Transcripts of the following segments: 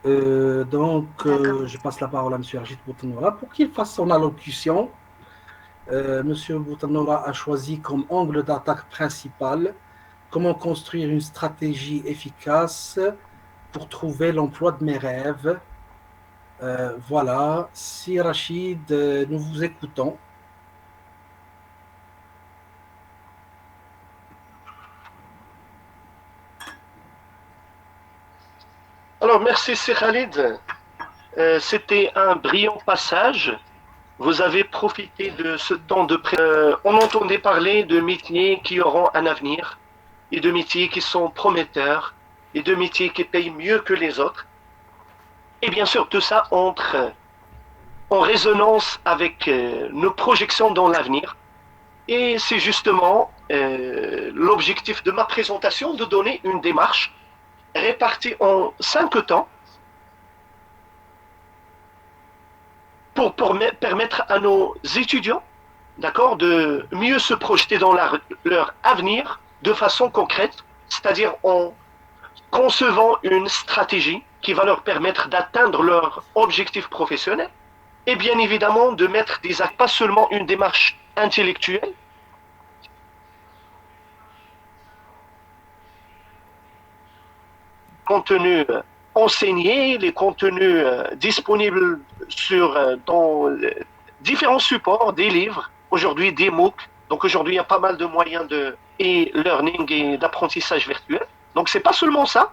D'accord. Je passe la parole à M. Arjit Boutanoura pour qu'il fasse son allocution. Monsieur Boutanoura a choisi comme angle d'attaque principal comment construire une stratégie efficace pour trouver l'emploi de mes rêves. Voilà, si Rachid, nous vous écoutons. Alors, merci, c'est Khalid. C'était un brillant passage. Vous avez profité de ce temps on entendait parler de métiers qui auront un avenir et de métiers qui sont prometteurs et de métiers qui payent mieux que les autres. Et bien sûr, tout ça entre en résonance avec nos projections dans l'avenir. Et c'est justement l'objectif de ma présentation de donner une démarche répartie en 5 temps pour permettre à nos étudiants, d'accord, de mieux se projeter dans leur avenir de façon concrète, c'est-à-dire en concevant une stratégie qui va leur permettre d'atteindre leur objectif professionnel et bien évidemment de mettre des actes, pas seulement une démarche intellectuelle, contenus enseignés, les contenus disponibles dans différents supports, des livres, aujourd'hui des MOOC. Donc aujourd'hui, il y a pas mal de moyens de e-learning et d'apprentissage virtuel. Donc c'est pas seulement ça,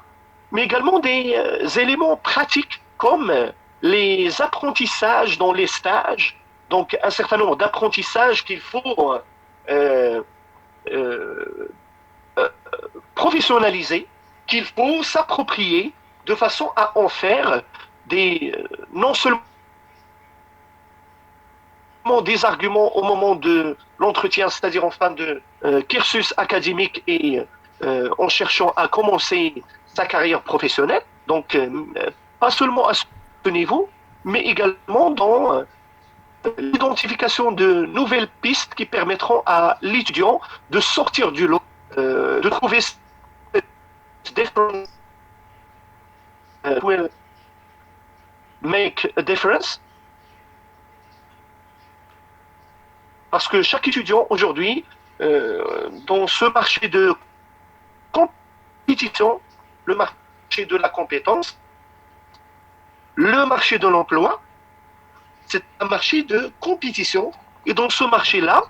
mais également des éléments pratiques comme les apprentissages dans les stages. Donc un certain nombre d'apprentissages qu'il faut euh, euh, professionnaliser, qu'il faut s'approprier de façon à en faire non seulement des arguments au moment de l'entretien, c'est-à-dire en fin de cursus académique et en cherchant à commencer sa carrière professionnelle, donc pas seulement à ce niveau, mais également dans l'identification de nouvelles pistes qui permettront à l'étudiant de sortir du lot, de trouver cette différence will make a difference parce que chaque étudiant aujourd'hui, dans ce marché de compétition, le marché de la compétence, le marché de l'emploi, c'est un marché de compétition. Et dans ce marché-là,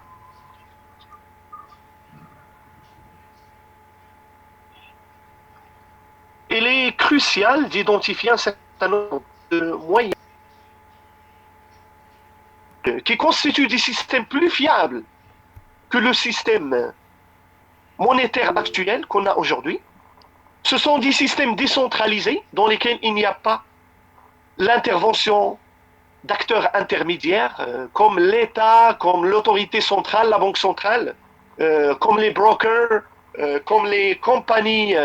il est crucial d'identifier un certain nombre de moyens qui constituent des systèmes plus fiables que le système monétaire actuel qu'on a aujourd'hui. Ce sont des systèmes décentralisés dans lesquels il n'y a pas l'intervention d'acteurs intermédiaires comme l'État, comme l'autorité centrale, la banque centrale, comme les brokers, comme les compagnies,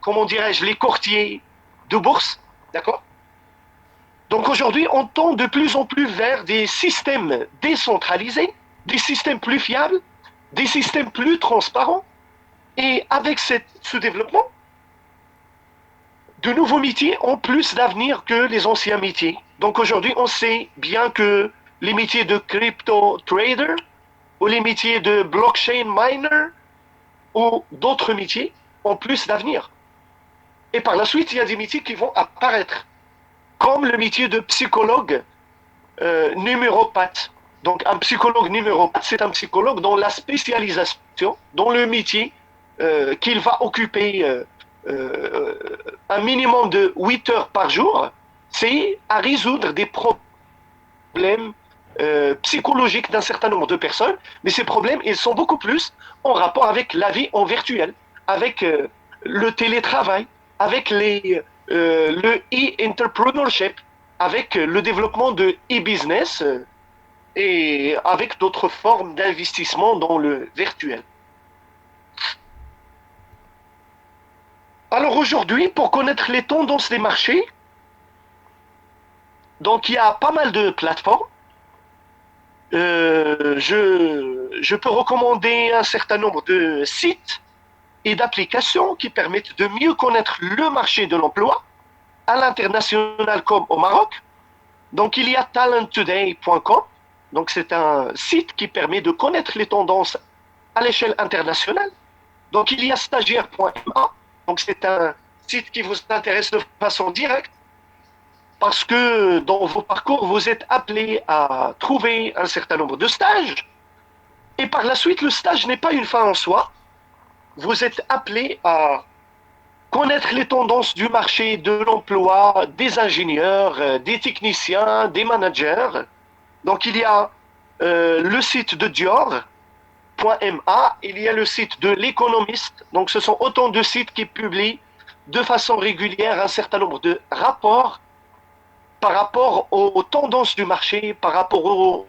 comment dirais-je, les courtiers de bourse, d'accord. Donc aujourd'hui, on tend de plus en plus vers des systèmes décentralisés, des systèmes plus fiables, des systèmes plus transparents. Et avec ce développement, de nouveaux métiers ont plus d'avenir que les anciens métiers. Donc aujourd'hui, on sait bien que les métiers de crypto trader ou les métiers de blockchain miner ou d'autres métiers ont plus d'avenir. Et par la suite, il y a des métiers qui vont apparaître, comme le métier de psychologue numéropathe. Donc un psychologue numéropathe, c'est un psychologue dont la spécialisation, dont le métier qu'il va occuper euh, un minimum de 8 heures par jour, c'est à résoudre des problèmes psychologiques d'un certain nombre de personnes, mais ces problèmes, ils sont beaucoup plus en rapport avec la vie en virtuel, avec le télétravail, avec le e-entrepreneurship, avec le développement de e-business et avec d'autres formes d'investissement dans le virtuel. Alors aujourd'hui, pour connaître les tendances des marchés, donc il y a pas mal de plateformes. Je peux recommander un certain nombre de sites et d'applications qui permettent de mieux connaître le marché de l'emploi. à l'international comme au Maroc. Donc, il y a talenttoday.com. Donc, c'est un site qui permet de connaître les tendances à l'échelle internationale. Donc, il y a stagiaire.ma. Donc, c'est un site qui vous intéresse de façon directe parce que dans vos parcours, vous êtes appelé à trouver un certain nombre de stages. Et par la suite, le stage n'est pas une fin en soi. Vous êtes appelé à connaître les tendances du marché de l'emploi, des ingénieurs, des techniciens, des managers. Donc, il y a le site de Dior.ma, il y a le site de l'Économiste. Donc, ce sont autant de sites qui publient de façon régulière un certain nombre de rapports par rapport aux tendances du marché, par rapport aux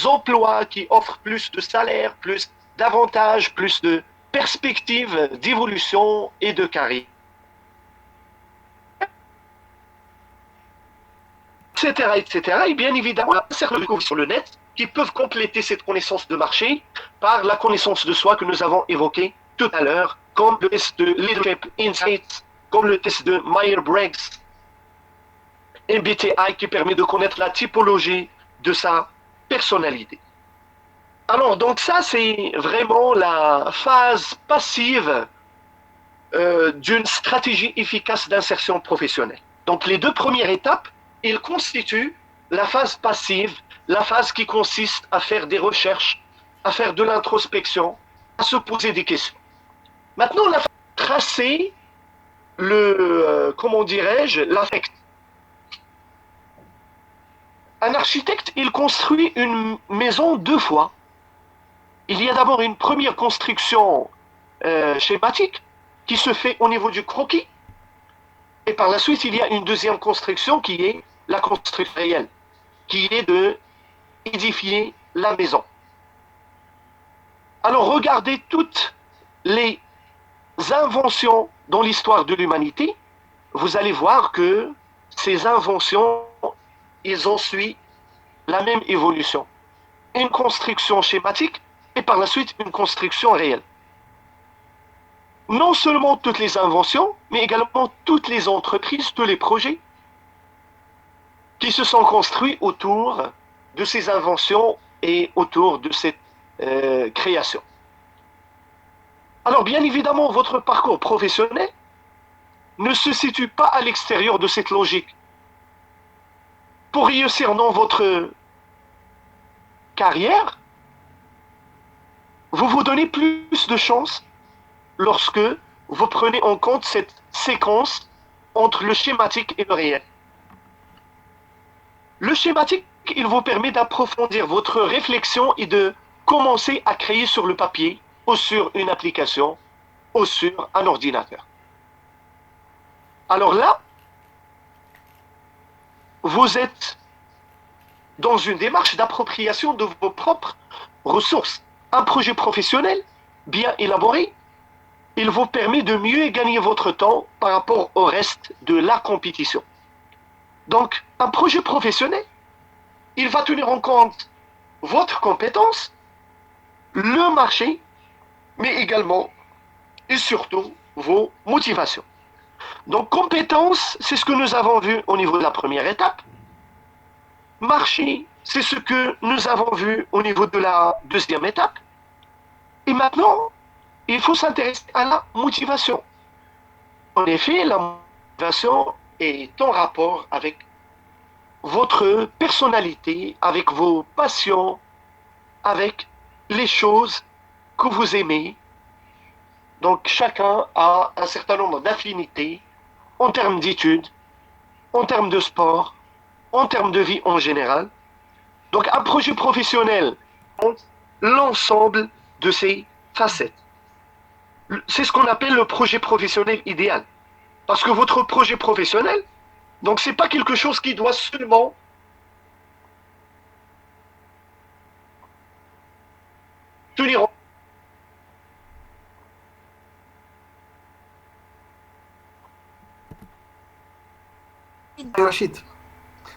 emplois qui offrent plus de salaires, plus d'avantages, plus de perspectives d'évolution et de carrière, etc., etc. Et bien évidemment, un certain nombre sur le net qui peuvent compléter cette connaissance de marché par la connaissance de soi que nous avons évoquée tout à l'heure, comme le test de Leadership Insights, comme le test de Myers-Briggs, MBTI qui permet de connaître la typologie de sa personnalité. Alors, donc ça, c'est vraiment la phase passive d'une stratégie efficace d'insertion professionnelle. Donc, les deux premières étapes, ils constituent la phase passive, la phase qui consiste à faire des recherches, à faire de l'introspection, à se poser des questions. Maintenant, la phase tracer comment dirais-je, l'affect. Un architecte, il construit une maison deux fois. Il y a d'abord une première construction schématique qui se fait au niveau du croquis. Et par la suite, il y a une deuxième construction qui est la construction réelle, qui est de édifier la maison. Alors regardez toutes les inventions dans l'histoire de l'humanité, vous allez voir que ces inventions, ils ont suivi la même évolution. Une construction schématique et par la suite une construction réelle. Non seulement toutes les inventions, mais également toutes les entreprises, tous les projets qui se sont construits autour de ces inventions et autour de cette création. Alors bien évidemment, votre parcours professionnel ne se situe pas à l'extérieur de cette logique. Pour réussir dans votre carrière, vous vous donnez plus de chances lorsque vous prenez en compte cette séquence entre le schématique et le réel. Le schématique, il vous permet d'approfondir votre réflexion et de commencer à créer sur le papier ou sur une application ou sur un ordinateur. Alors là, vous êtes dans une démarche d'appropriation de vos propres ressources. Un projet professionnel bien élaboré, il vous permet de mieux gagner votre temps par rapport au reste de la compétition. Donc, un projet professionnel, il va tenir en compte votre compétence, le marché, mais également et surtout vos motivations. Donc, compétence, c'est ce que nous avons vu au niveau de la première étape. Marché, c'est ce que nous avons vu au niveau de la deuxième étape. Et maintenant, il faut s'intéresser à la motivation. En effet, la motivation est en rapport avec votre personnalité, avec vos passions, avec les choses que vous aimez. Donc chacun a un certain nombre d'affinités en termes d'études, en termes de sport, en termes de vie en général. Donc un projet professionnel compte l'ensemble de ces facettes. C'est ce qu'on appelle le projet professionnel idéal. Parce que votre projet professionnel, donc c'est pas quelque chose qui doit seulement tenir en... رشيد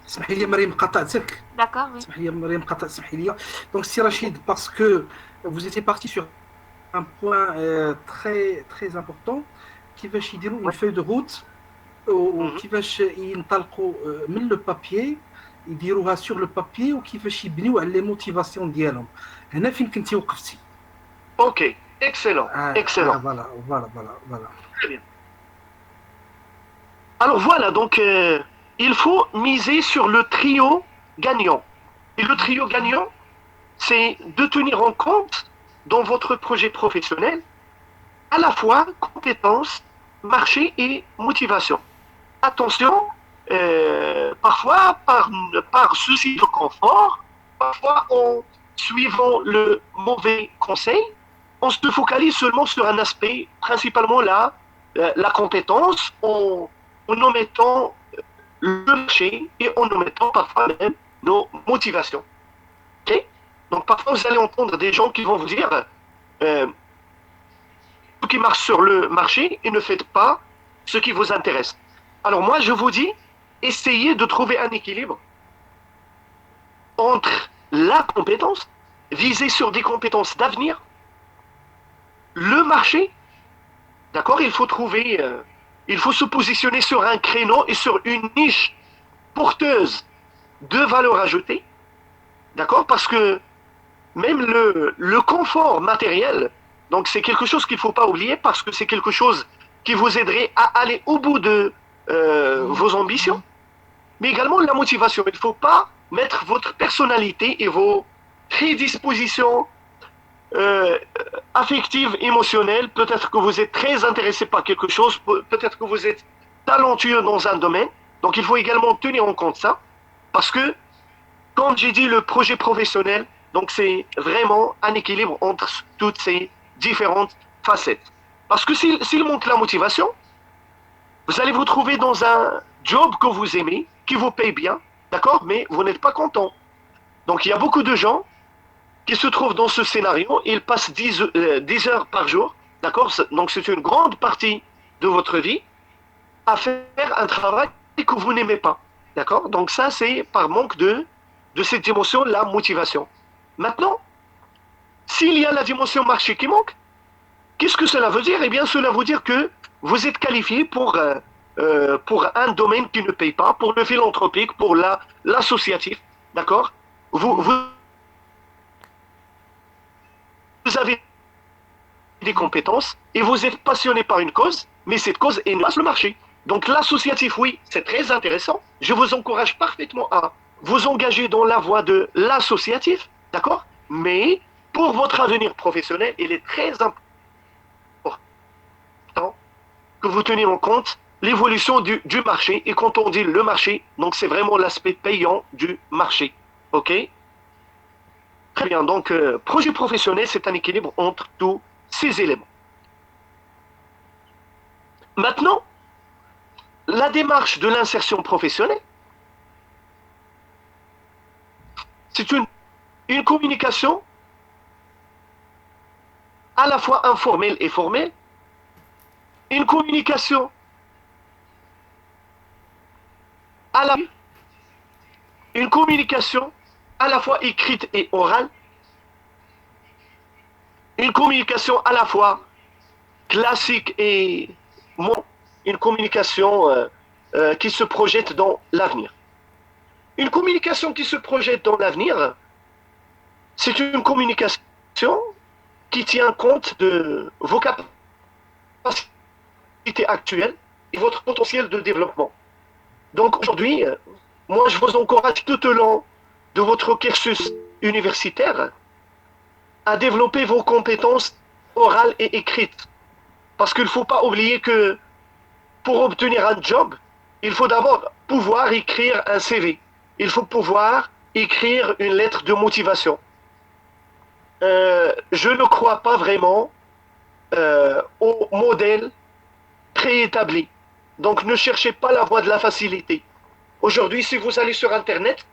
اسمحي لي مريم قطعتك. D'accord, oui. اسمحي لي مريم اسمحي لي. Donc si Rachid, parce que vous étiez parti sur un point très très important qui va chider une feuille de route وكيفاش ينطلقوا من لو بابيي يديروها سور لو بابيي وكيفاش يبنيو على لي موتيفاسيون ديالهم. هنا فين كنتي وقفتي. Ok, excellent, excellent. فوالا فوالا فوالا فوالا. Très bien. Alors voilà, donc il faut miser sur le trio gagnant. Et le trio gagnant, c'est de tenir en compte dans votre projet professionnel à la fois compétences, marché et motivation. Attention, parfois par souci de confort, parfois en suivant le mauvais conseil, on se focalise seulement sur un aspect, principalement la compétence, en omettant le marché et en omettant parfois même nos motivations. Okay. Donc parfois vous allez entendre des gens qui vont vous dire ce qui marche sur le marché et ne faites pas ce qui vous intéresse. Alors moi je vous dis, essayez de trouver un équilibre entre la compétence, viser sur des compétences d'avenir, le marché, d'accord, il faut trouver, il faut se positionner sur un créneau et sur une niche porteuse de valeur ajoutée, d'accord, parce que même le confort matériel, donc c'est quelque chose qu'il ne faut pas oublier parce que c'est quelque chose qui vous aiderait à aller au bout de vos ambitions, mais également la motivation. Il ne faut pas mettre votre personnalité et vos prédispositions affectives, émotionnelles. Peut-être que vous êtes très intéressé par quelque chose, peut-être que vous êtes talentueux dans un domaine, donc il faut également tenir en compte ça, parce que, comme j'ai dit, le projet professionnel, donc c'est vraiment un équilibre entre toutes ces différentes facettes. Parce que s'il manque la motivation, vous allez vous trouver dans un job que vous aimez, qui vous paye bien, d'accord, mais vous n'êtes pas content. Donc il y a beaucoup de gens qui se trouvent dans ce scénario, ils passent 10 heures par jour, d'accord, donc c'est une grande partie de votre vie, à faire un travail que vous n'aimez pas, d'accord. Donc ça, c'est par manque de cette dimension, la motivation. Maintenant, s'il y a la dimension marché qui manque, qu'est-ce que cela veut dire? Eh bien, cela veut dire que vous êtes qualifié pour un domaine qui ne paye pas, pour le philanthropique, pour l'associatif, d'accord. Vous avez des compétences et vous êtes passionné par une cause, mais cette cause est le marché. Donc l'associatif, oui, c'est très intéressant. Je vous encourage parfaitement à vous engager dans la voie de l'associatif, d'accord? Mais pour votre avenir professionnel, il est très important que vous teniez en compte l'évolution du marché. Et quand on dit le marché, donc c'est vraiment l'aspect payant du marché. OK? Très bien. Donc, projet professionnel, c'est un équilibre entre tous ces éléments. Maintenant, la démarche de l'insertion professionnelle, c'est une communication à la fois informelle et formelle, une communication une communication à la fois écrite et orale, une communication à la fois classique et une communication qui se projette dans l'avenir. Une communication qui se projette dans l'avenir, c'est une communication qui tient compte de vos capacités actuelles et votre potentiel de développement. Donc aujourd'hui, moi je vous encourage tout au long de votre cursus universitaire à développer vos compétences orales et écrites. Parce qu'il ne faut pas oublier que pour obtenir un job, il faut d'abord pouvoir écrire un CV. Il faut pouvoir écrire une lettre de motivation. Je ne crois pas vraiment au modèle préétabli. Donc ne cherchez pas la voie de la facilité. Aujourd'hui, si vous allez sur Internet,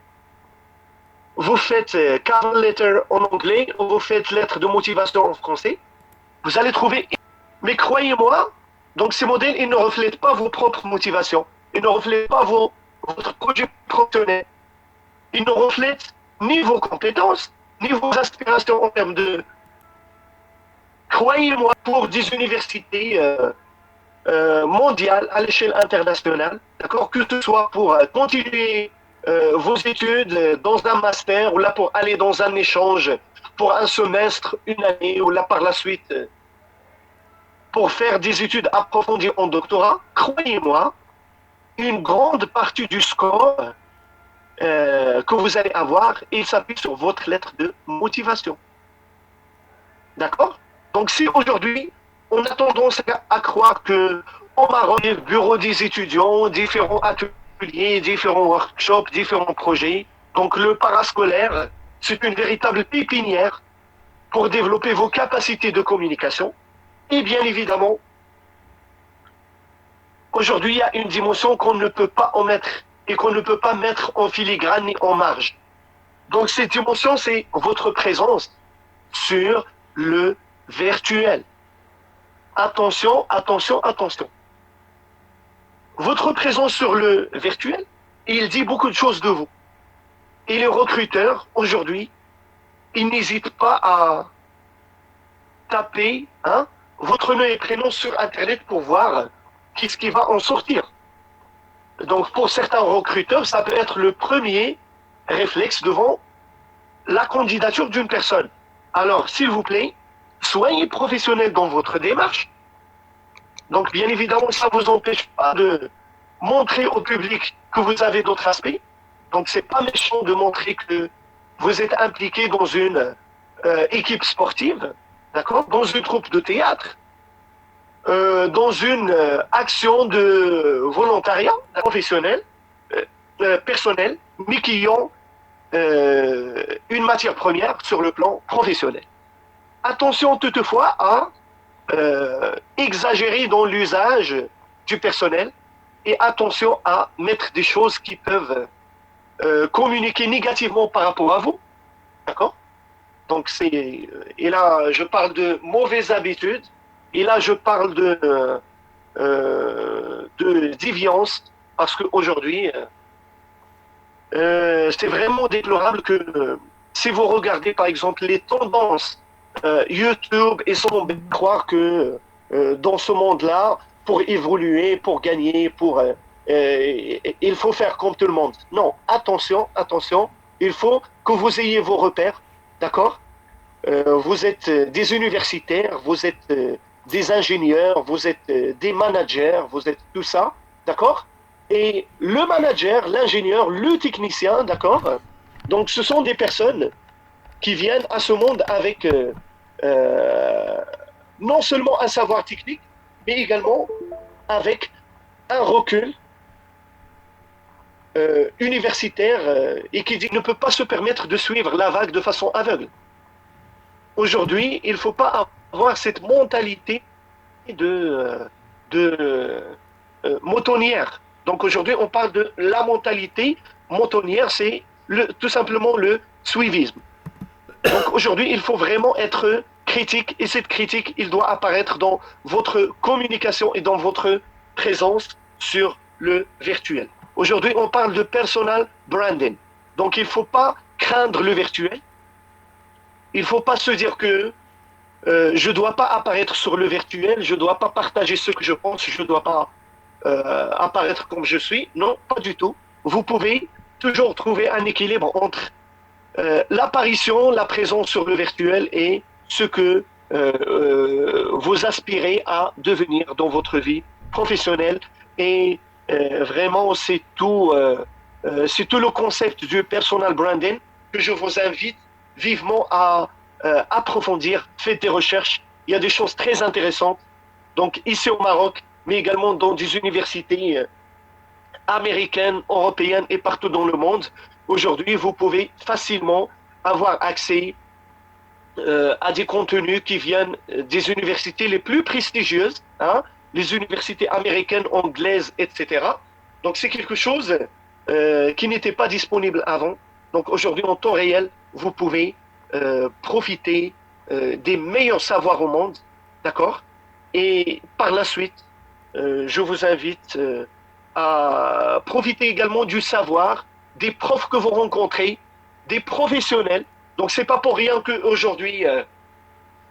vous faites cover letter en anglais ou vous faites lettre de motivation en français, vous allez trouver. Mais croyez-moi, donc ces modèles, ils ne reflètent pas vos propres motivations. Ils ne reflètent pas votre projet professionnel. Ils ne reflètent ni vos compétences, ni vos aspirations en termes de... Croyez-moi, pour des universités mondiale, à l'échelle internationale, d'accord, que ce soit pour continuer vos études dans un master ou là pour aller dans un échange pour un semestre, une année ou là par la suite pour faire des études approfondies en doctorat, croyez-moi, une grande partie du score que vous allez avoir, il s'appuie sur votre lettre de motivation. D'accord? Donc si aujourd'hui, on a tendance à croire que au Maroc, bureau des étudiants, différents ateliers, différents workshops, différents projets, donc le parascolaire, c'est une véritable pépinière pour développer vos capacités de communication. Et bien évidemment, aujourd'hui, il y a une dimension qu'on ne peut pas omettre et qu'on ne peut pas mettre en filigrane ni en marge. Donc cette dimension, c'est votre présence sur le virtuel. Attention, attention, attention. Votre présence sur le virtuel, il dit beaucoup de choses de vous. Et les recruteurs, aujourd'hui, ils n'hésitent pas à taper votre nom et prénom sur Internet pour voir qu'est-ce qui va en sortir. Donc pour certains recruteurs, ça peut être le premier réflexe devant la candidature d'une personne. Alors, s'il vous plaît, soyez professionnel dans votre démarche. Donc, bien évidemment, ça ne vous empêche pas de montrer au public que vous avez d'autres aspects. Donc, c'est pas méchant de montrer que vous êtes impliqué dans une équipe sportive, d'accord, dans une troupe de théâtre, dans une action de volontariat professionnel, personnel, mais qui ont une matière première sur le plan professionnel. Attention toutefois à exagérer dans l'usage du personnel et attention à mettre des choses qui peuvent communiquer négativement par rapport à vous. D'accord? Donc et là je parle de mauvaises habitudes et là je parle de déviance parce qu'aujourd'hui c'est vraiment déplorable que si vous regardez par exemple les tendances YouTube et sans croire que dans ce monde-là, pour évoluer, pour gagner, il faut faire comme tout le monde. Non, attention, attention, il faut que vous ayez vos repères, d'accord? Vous êtes des universitaires, vous êtes des ingénieurs, vous êtes des managers, vous êtes tout ça, d'accord? Et le manager, l'ingénieur, le technicien, d'accord? Donc ce sont des personnes qui viennent à ce monde avec non seulement un savoir technique, mais également avec un recul universitaire et qui ne peut pas se permettre de suivre la vague de façon aveugle. Aujourd'hui, il ne faut pas avoir cette mentalité de moutonnière. Donc aujourd'hui, on parle de la mentalité moutonnière, c'est tout simplement le suivisme. Donc aujourd'hui, il faut vraiment être critique et cette critique, il doit apparaître dans votre communication et dans votre présence sur le virtuel. Aujourd'hui, on parle de personal branding. Donc il ne faut pas craindre le virtuel. Il ne faut pas se dire que je ne dois pas apparaître sur le virtuel, je ne dois pas partager ce que je pense, je ne dois pas apparaître comme je suis. Non, pas du tout. Vous pouvez toujours trouver un équilibre entre l'apparition, la présence sur le virtuel et ce que vous aspirez à devenir dans votre vie professionnelle. Et vraiment, c'est tout le concept du personal branding que je vous invite vivement à approfondir. Faites des recherches. Il y a des choses très intéressantes. Donc ici au Maroc, mais également dans des universités américaines, européennes et partout dans le monde. Aujourd'hui, vous pouvez facilement avoir accès à des contenus qui viennent des universités les plus prestigieuses, les universités américaines, anglaises, etc. Donc c'est quelque chose qui n'était pas disponible avant. Donc aujourd'hui, en temps réel, vous pouvez profiter des meilleurs savoirs au monde, d'accord? Et par la suite, je vous invite à profiter également du savoir des profs que vous rencontrez, des professionnels. Donc c'est pas pour rien qu'aujourd'hui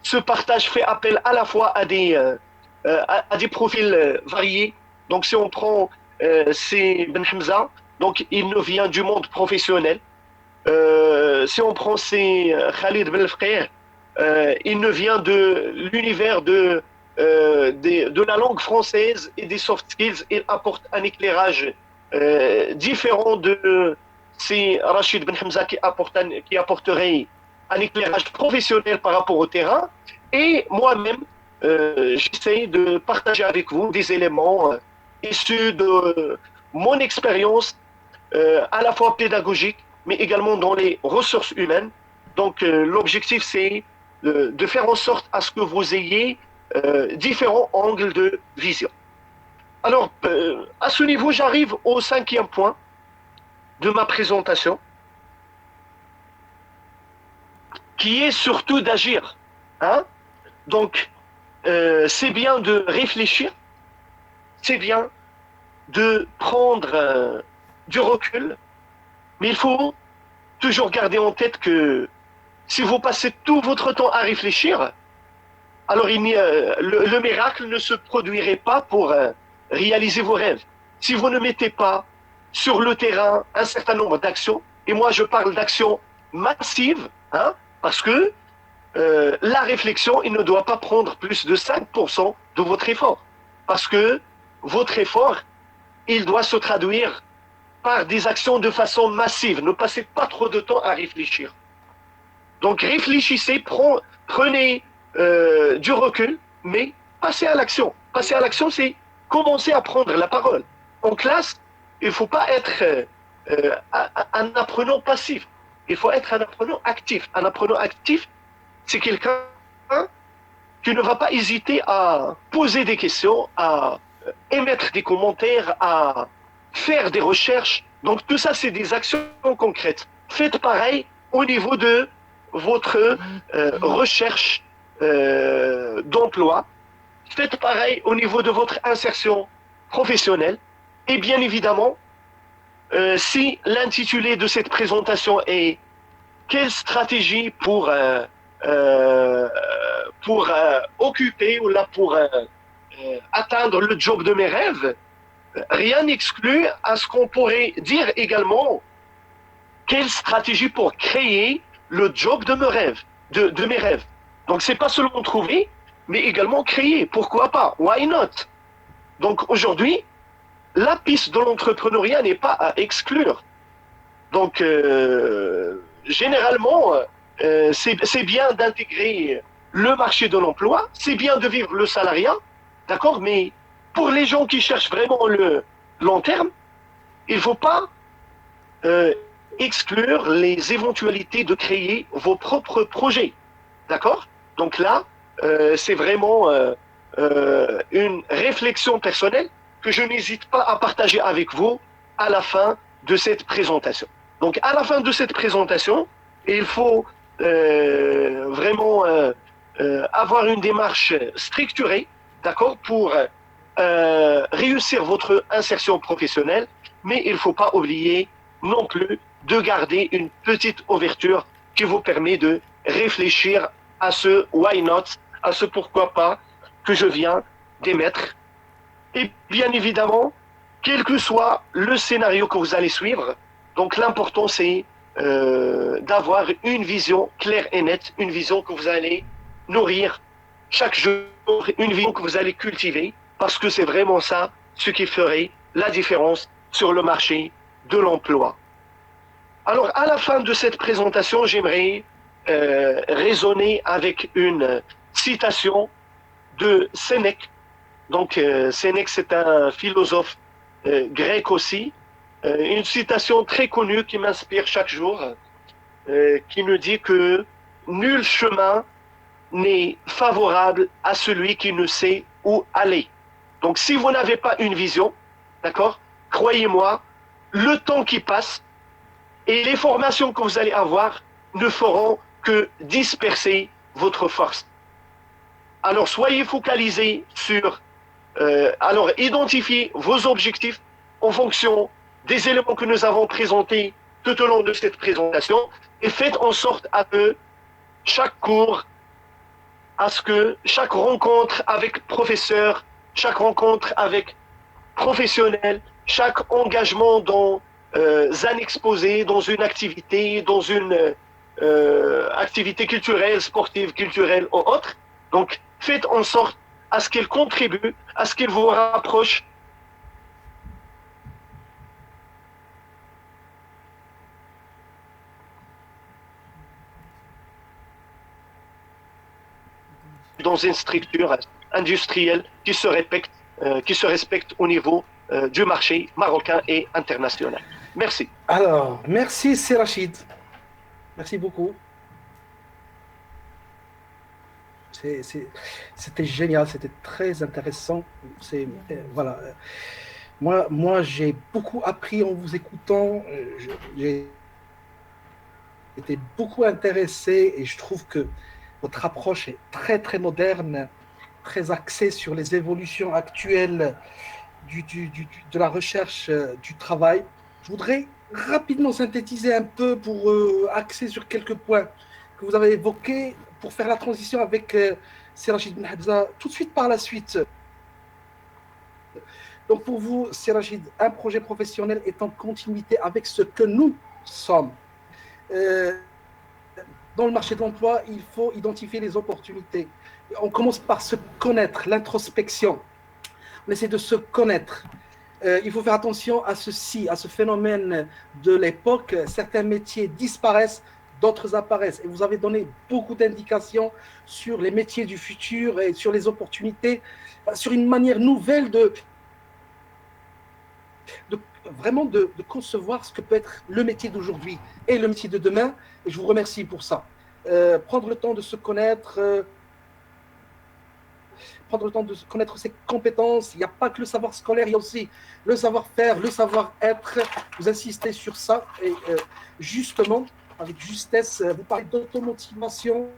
ce partage fait appel à la fois à des à des profils variés. Donc, si on prend c'est Ben Hamza, donc il nous vient du monde professionnel. Si on prend c'est Khalid Ben Fqih, il nous vient de l'univers de la langue française et des soft skills. Il apporte un éclairage différent de c'est Rachid Ben Hamza qui apporterait un éclairage professionnel par rapport au terrain. Et moi-même, j'essaie de partager avec vous des éléments issus de mon expérience, à la fois pédagogique, mais également dans les ressources humaines. Donc, l'objectif, c'est de faire en sorte à ce que vous ayez différents angles de vision. Alors, à ce niveau, j'arrive au 5e point de ma présentation, qui est surtout d'agir. Hein? Donc, c'est bien de réfléchir, c'est bien de prendre du recul, mais il faut toujours garder en tête que si vous passez tout votre temps à réfléchir, alors le miracle ne se produirait pas pour réaliser vos rêves. Si vous ne mettez pas sur le terrain un certain nombre d'actions, et moi je parle d'actions massives, hein, parce que la réflexion, il ne doit pas prendre plus de 5% de votre effort. Parce que votre effort, il doit se traduire par des actions de façon massive. Ne passez pas trop de temps à réfléchir. Donc réfléchissez, prenez du recul, mais passez à l'action. Passer à l'action, c'est commencer à prendre la parole. En classe, il ne faut pas être un apprenant passif. Il faut être un apprenant actif. Un apprenant actif, c'est quelqu'un qui ne va pas hésiter à poser des questions, à émettre des commentaires, à faire des recherches. Donc tout ça, c'est des actions concrètes. Faites pareil au niveau de votre recherche d'emploi. Faites pareil au niveau de votre insertion professionnelle. Et bien évidemment, si l'intitulé de cette présentation est quelle stratégie pour occuper ou là pour atteindre le job de mes rêves, rien n'exclut à ce qu'on pourrait dire également quelle stratégie pour créer le job de mes rêves, de mes rêves. Donc c'est pas seulement trouver, mais également créer. Pourquoi pas? Why not? Donc aujourd'hui, la piste de l'entrepreneuriat n'est pas à exclure. Donc généralement, c'est bien d'intégrer le marché de l'emploi, c'est bien de vivre le salariat, d'accord, mais pour les gens qui cherchent vraiment le long terme, il ne faut pas exclure les éventualités de créer vos propres projets, d'accord. Donc là, c'est vraiment une réflexion personnelle que je n'hésite pas à partager avec vous à la fin de cette présentation. Donc à la fin de cette présentation, il faut vraiment avoir une démarche structurée, d'accord, pour réussir votre insertion professionnelle, mais il ne faut pas oublier non plus de garder une petite ouverture qui vous permet de réfléchir à ce why not, à ce pourquoi pas que je viens d'émettre. Et bien évidemment, quel que soit le scénario que vous allez suivre, donc l'important c'est d'avoir une vision claire et nette, une vision que vous allez nourrir chaque jour, une vision que vous allez cultiver, parce que c'est vraiment ça ce qui ferait la différence sur le marché de l'emploi. Alors à la fin de cette présentation, j'aimerais raisonner avec une citation de Sénèque. Donc Sénèque, c'est un philosophe grec aussi, une citation très connue qui m'inspire chaque jour, qui nous dit que nul chemin n'est favorable à celui qui ne sait où aller. Donc si vous n'avez pas une vision, d'accord, croyez-moi, le temps qui passe et les formations que vous allez avoir ne feront que disperser votre force. Alors soyez focalisés sur, alors identifiez vos objectifs en fonction des éléments que nous avons présentés tout au long de cette présentation et faites en sorte à que chaque cours à ce que chaque rencontre avec professeur, chaque rencontre avec professionnel, chaque engagement dans un exposé, dans une activité, dans une activité culturelle, sportive, culturelle ou autre. Donc, faites en sorte à ce qu'il contribue, à ce qu'il vous rapproche dans une structure industrielle qui se respecte au niveau du marché marocain et international. Merci. Alors, merci, c'est Rachid. Merci beaucoup. C'était génial, c'était très intéressant. Voilà. Moi j'ai beaucoup appris en vous écoutant. J'ai été beaucoup intéressé et je trouve que votre approche est très, très moderne, très axée sur les évolutions actuelles de la recherche du travail. Je voudrais rapidement synthétiser un peu pour axer sur quelques points que vous avez évoqués pour faire la transition avec Serajid Ben Hamza tout de suite par la suite. Donc pour vous, Serajid, un projet professionnel est en continuité avec ce que nous sommes. Dans le marché de l'emploi, il faut identifier les opportunités. On commence par se connaître, l'introspection. On essaie de se connaître. Il faut faire attention à ceci, à ce phénomène de l'époque. Certains métiers disparaissent, d'autres apparaissent. Et vous avez donné beaucoup d'indications sur les métiers du futur et sur les opportunités, sur une manière nouvelle de concevoir ce que peut être le métier d'aujourd'hui et le métier de demain. Et je vous remercie pour ça. Prendre le temps de se connaître, prendre le temps de connaître ses compétences. Il n'y a pas que le savoir scolaire, il y a aussi le savoir-faire, le savoir-être. Vous insistez sur ça et justement, avec justesse, vous parlez d'automotivation,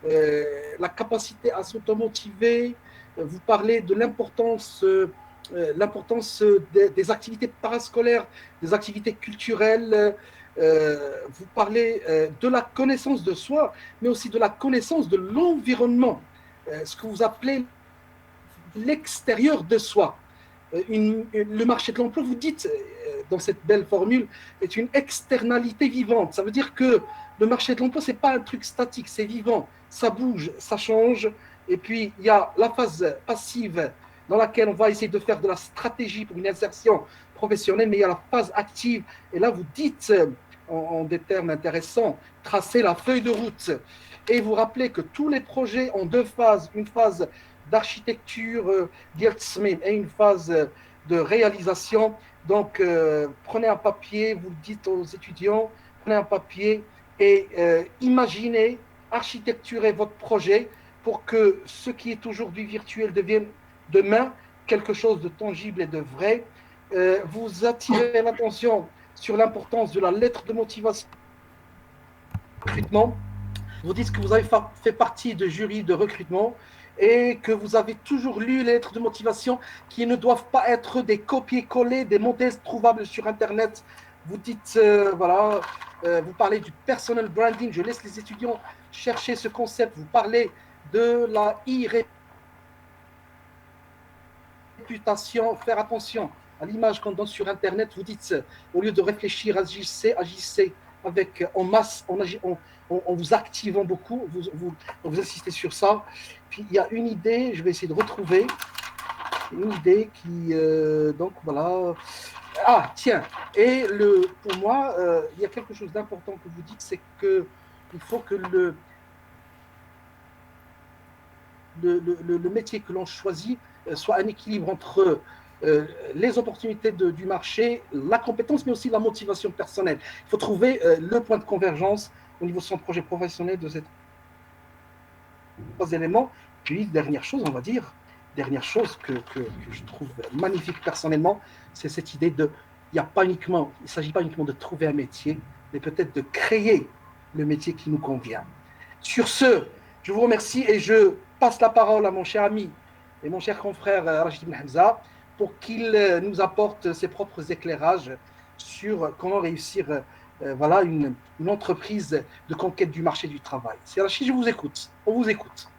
la capacité à s'automotiver, vous parlez de l'importance des activités parascolaires, des activités culturelles, vous parlez de la connaissance de soi, mais aussi de la connaissance de l'environnement, ce que vous appelez l'extérieur de soi. Le marché de l'emploi, vous dites, dans cette belle formule, est une externalité vivante. Ça veut dire que le marché de l'emploi, ce n'est pas un truc statique, c'est vivant, ça bouge, ça change. Et puis, il y a la phase passive dans laquelle on va essayer de faire de la stratégie pour une insertion professionnelle, mais il y a la phase active. Et là, vous dites, en des termes intéressants, tracer la feuille de route. Et vous rappelez que tous les projets ont deux phases, une phase d'architecture et une phase de réalisation. Donc, prenez un papier, vous le dites aux étudiants, prenez un papier et imaginez, architecturez votre projet pour que ce qui est aujourd'hui virtuel devienne demain quelque chose de tangible et de vrai. Vous attirez l'attention sur l'importance de la lettre de motivation recrutement. Vous dites que vous avez fait partie de jury de recrutement et que vous avez toujours lu les lettres de motivation qui ne doivent pas être des copier-coller, des modèles trouvables sur Internet. Vous dites, vous parlez du personal branding. Je laisse les étudiants chercher ce concept. Vous parlez de la réputation, faire attention à l'image qu'on donne sur Internet. Vous dites, au lieu de réfléchir, agissez en masse, en vous activant beaucoup, vous insistez sur ça. Puis il y a une idée, je vais essayer de retrouver, une idée qui, donc voilà. Ah, tiens, et pour moi, il y a quelque chose d'important que vous dites, c'est qu'il faut que le métier que l'on choisit soit un équilibre entre les opportunités du marché, la compétence, mais aussi la motivation personnelle. Il faut trouver le point de convergence au niveau de son projet professionnel de ces trois éléments. Puis, dernière chose, on va dire, dernière chose que je trouve magnifique personnellement, c'est cette idée de, il ne s'agit pas uniquement de trouver un métier, mais peut-être de créer le métier qui nous convient. Sur ce, je vous remercie et je passe la parole à mon cher ami et mon cher confrère Rachid Ben Hamza pour qu'il nous apporte ses propres éclairages sur comment réussir voilà une entreprise de conquête du marché du travail. C'est Rachid, je vous écoute. On vous écoute.